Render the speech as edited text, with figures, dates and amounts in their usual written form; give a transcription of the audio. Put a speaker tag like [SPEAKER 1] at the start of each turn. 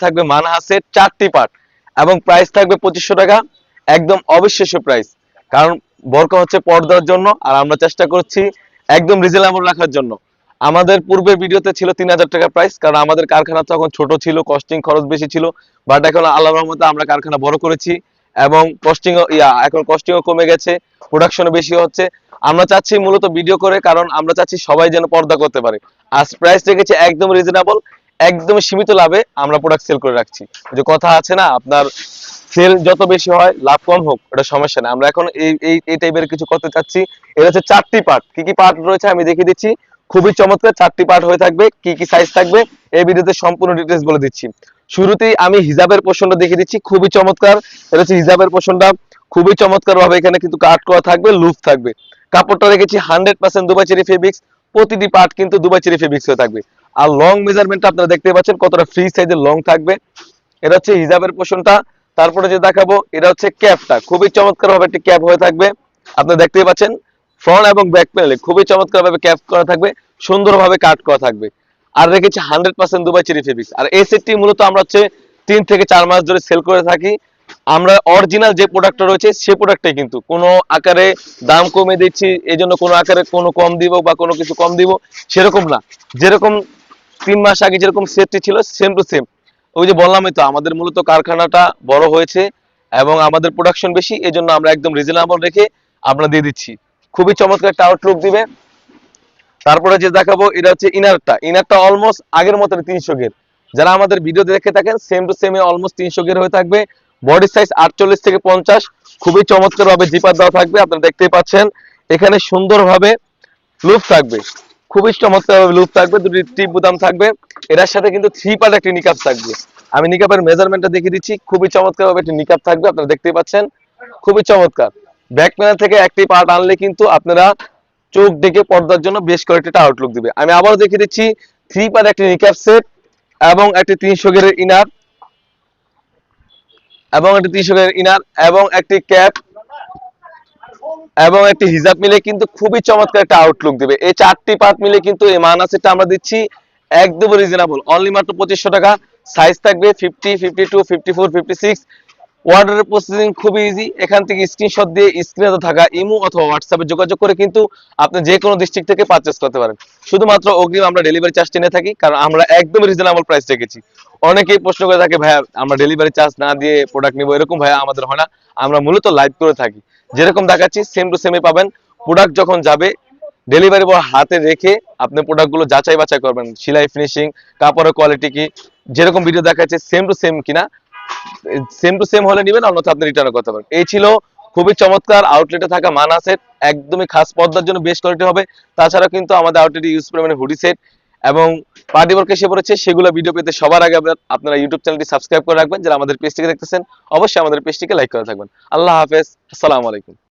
[SPEAKER 1] থাকবে মানহাসের 4টি পার্ট এবং প্রাইস থাকবে 2500 টাকা, একদম অবিশ্বাস্য প্রাইস। কারণ বোরকা হচ্ছে পর্দার জন্য, আর আমরা চেষ্টা করছি একদম রিজনেবল রাখার জন্য। আমাদের পূর্বের ভিডিওতে ছিল 3000 টাকা প্রাইস, কারণ আমাদের কারখানা তখন ছোট ছিল, কস্টিং খরচ বেশি ছিল। বাট এখন আল্লাহর রহমতে আমরা কারখানা বড় করেছি এবং এখন কস্টিংও কমে গেছে, প্রোডাকশনও বেশি হচ্ছে। আমরা চাচ্ছি মূলত ভিডিও করে, কারণ আমরা চাচ্ছি সবাই যেন পর্দা করতে পারে। আজ প্রাইস রেখেছি একদম রিজনেবল, একদম সীমিত লাভে আমরা প্রোডাক্ট সেল করে রাখছি। যে কথা আছে না, আপনার সেল যত বেশি হয় লাভ কম হোক, ওটা সমস্যা না। আমরা এখন এই টাইপের কিছু করতে চাচ্ছি। এটা হচ্ছে 4টি পার্ট। কি কি পার্ট রয়েছে আমি দেখিয়ে দিচ্ছি। খুবই চমৎকার 4টি পার্ট হয়ে থাকবে। কি কি সাইজ থাকবে এই ভিডিওতে সম্পূর্ণ ডিটেইলস বলে দিচ্ছি। শুরুতেই আমি হিজাবের পোর্শনটা দেখিয়ে দিচ্ছি, খুবই চমৎকার। এটা হচ্ছে হিজাবের পোর্শনটা, খুবই চমৎকার ভাবে এখানে কিন্তু কাট করা থাকবে, লুপ থাকবে। কাপড়টা রেখেছি 100% দুবাই চেরি ফেব্রিক্স, প্রতিটি পার্ট কিন্তু দুবাই চেরি ফেব্রিক্স হয়ে থাকবে। আর লং মেজারমেন্টটা আপনারা দেখতে পাচ্ছেন কতটা ফ্রি সাইজের লং থাকবে। এটা হচ্ছে হিজাবের পোর্শনটা। তারপরে যে দেখাবো এটা হচ্ছে ক্যাপটা, খুবই চমৎকার ভাবে একটি ক্যাপ হয়ে থাকবে। আপনারা দেখতেই পাচ্ছেন ফ্রন্ট এবং ব্যাক প্যানেলে খুবই চমৎকার ভাবে ক্যাপ করা থাকবে, সুন্দরভাবে কাট করা থাকবে। আর রেখেছি 100% দুবাই চেরি ফেব্রিক্স। আর এই সেটটি মূলত আমরা হচ্ছে 3 থেকে 4 মাস ধরে সেল করে থাকি। আমরা অরিজিনাল যে প্রোডাক্টটা রয়েছে সেই প্রোডাক্টটাই, কিন্তু কোনো আকারে দাম কমে দিচ্ছি এই জন্য কোনো আকারে কোনো কম দিব বা কোনো কিছু কম দিব সেরকম না। যেরকম 3 মাস আগে যেরকম সেটটি ছিল সেম টু সেম। ওই যে বললামই তো, আমাদের মূলত কারখানাটা বড় হয়েছে এবং আমাদের প্রোডাকশন বেশি, এই জন্য আমরা একদম রিজনেবল রেখে আমরা দিয়ে দিচ্ছি। খুবই চমৎকার একটা আউটলুক দিবে। তারপরে যে দেখাবো এটা হচ্ছে ইনারটা অলমোস্ট আগের মতো 300 গের। যারা আমাদের ভিডিও দেখে থাকেন সেম টু সেম অলমোস্ট 300 গের হয়ে থাকবে। বডি সাইজ 48 থেকে 50। খুবই চমৎকার ভাবে জিপার দেওয়া থাকবে, আপনারা দেখতেই পাচ্ছেন। এখানে সুন্দরভাবে লুপ থাকবে, খুবই চমৎকার ভাবে লুপ থাকবে, দুটি টিপ বুতাম থাকবে। এটার সাথে কিন্তু 3 পার্ট একটি নিকাপ থাকবে। আমি নিকাপের মেজারমেন্টটা দেখিয়ে দিচ্ছি, খুবই চমৎকার ভাবে একটি নিকাপ থাকবে, আপনারা দেখতেই পাচ্ছেন, খুবই চমৎকার। ব্যাক প্যানেল থেকে একটি পার্ট আনলে কিন্তু আপনারা চোখ ডেকে পর্দার জন্য বেশ কয়েকটা আউটলুক দিবে। আমি আবারও দেখিয়ে দিচ্ছি 3 পার্ট একটি নিকাপ সেট এবং একটি 300 গেরের ইনার এবং একটি ক্যাপ এবং একটি হিজাব মিলে কিন্তু খুবই চমৎকার একটা আউটলুক দিবে। এই 4টি পার্ট মিলে কিন্তু এই মানা সেটটা আমরা দিচ্ছি একদম রিজনেবল, অনলি মাত্র 2500 টাকা। সাইজ থাকবে 50, 52, 54, 56। অর্ডারের প্রসেসিং খুবই ইজি। এখান থেকে স্ক্রিনশট দিয়ে স্ক্রিনে থাকা ইমো অথবা হোয়াটসঅ্যাপে যোগাযোগ করে কিন্তু আপনি যে কোনো ডিস্ট্রিক্ট থেকে পারচেজ করতে পারেন। শুধুমাত্র অগ্রিম আমরা ডেলিভারি চার্জ টেনে থাকি, কারণ আমরা একদম রিজনেবল প্রাইস রেখেছি। অনেকেই প্রশ্ন করে থাকে, ভাইয়া আমরা ডেলিভারি চার্জ না দিয়ে প্রোডাক্ট নিব, এরকম ভাইয়া আমাদের হয় না। আমরা মূলত লাইভ করে থাকি, যেরকম দেখাচ্ছি সেম টু সেমই পাবেন। প্রোডাক্ট যখন যাবে ডেলিভারি বয় হাতে রেখে আপনি প্রোডাক্টগুলো যাচাই বাছাই করবেন, সেলাই ফিনিশিং, কাপড়ের কোয়ালিটি কি যেরকম ভিডিও দেখাচ্ছে সেম টু সেম কিনা। সেম টু সেম হলে নেবেন, অন্যথা আপনি রিটার্ন করতে পারেন। এই ছিল খুবই চমৎকার আউটলেটে থাকা মানা সেট, একদমই খাস পর্দার জন্য বেস্ট কোয়ালিটি হবে। তাছাড়া কিন্তু আমাদের আউটলেটে ইউজ করে হুডি সেট এবং পার্টি ওয়ার্ক এসে পড়েছে, সেগুলো ভিডিও পেতে সবার আগে আপনারা ইউটিউব চ্যানেলটি সাবস্ক্রাইব করে রাখবেন। যারা আমাদের পেজটিকে দেখতেছেন অবশ্যই আমাদের পেজটিকে লাইক করে থাকবেন। আল্লাহ হাফেজ, আসসালামু আলাইকুম।